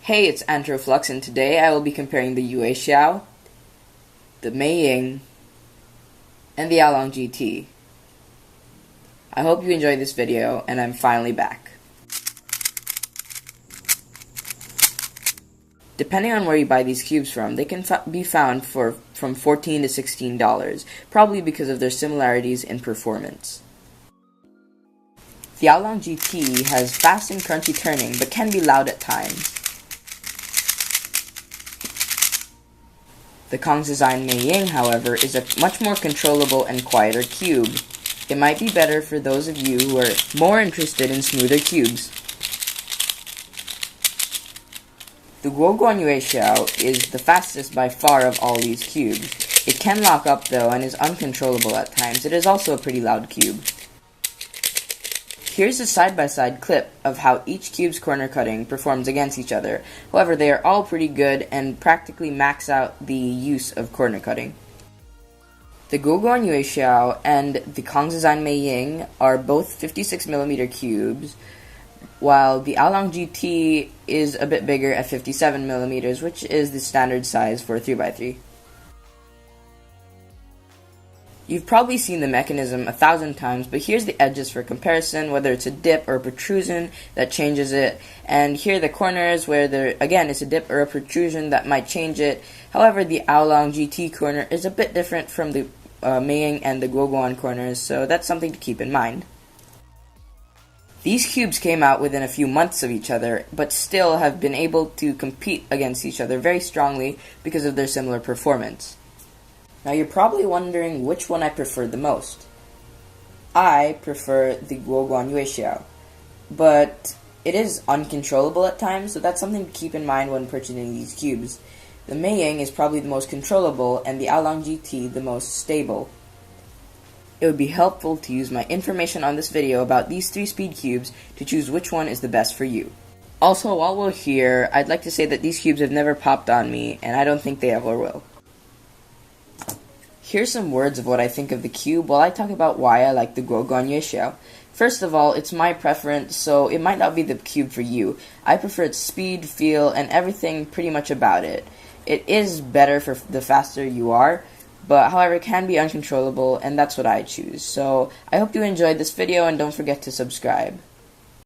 Hey, it's Antroflux, and today I will be comparing the YueXiao, the MeiYing, and the Aolong GT. I hope you enjoyed this video, and I'm finally back. Depending on where you buy these cubes from, they can be found from $14 to $16, probably because of their similarities in performance. The Aolong GT has fast and crunchy turning, but can be loud at times. The Kong's Design MeiYing, however, is a much more controllable and quieter cube. It might be better for those of you who are more interested in smoother cubes. The YueXiao is the fastest by far of all these cubes. It can lock up though and is uncontrollable at times. It is also a pretty loud cube. Here's a side-by-side clip of how each cube's corner cutting performs against each other. However, they are all pretty good and practically max out the use of corner cutting. The YueXiao and the Kong's Design MeiYing are both 56mm cubes, while the Aolong GT is a bit bigger at 57mm, which is the standard size for a 3x3. You've probably seen the mechanism 1,000 times, but here's the edges for comparison, whether it's a dip or a protrusion that changes it, and here are the corners where there, again, it's a dip or a protrusion that might change it. However, the Aolong GT corner is a bit different from the MeiYing and the YueXiao corners, so that's something to keep in mind. These cubes came out within a few months of each other, but still have been able to compete against each other very strongly because of their similar performance. Now you're probably wondering which one I prefer the most. I prefer the YueXiao, but it is uncontrollable at times, so that's something to keep in mind when purchasing these cubes. The MeiYing is probably the most controllable, and the Aolong GT the most stable. It would be helpful to use my information on this video about these 3 speed cubes to choose which one is the best for you. Also, while we're here, I'd like to say that these cubes have never popped on me, and I don't think they ever will. Here's some words of what I think of the cube while I talk about why I like the YueXiao. First of all, it's my preference, so it might not be the cube for you. I prefer its speed, feel, and everything pretty much about it. It is better for the faster you are, but however it can be uncontrollable, and that's what I choose. So I hope you enjoyed this video, and don't forget to subscribe.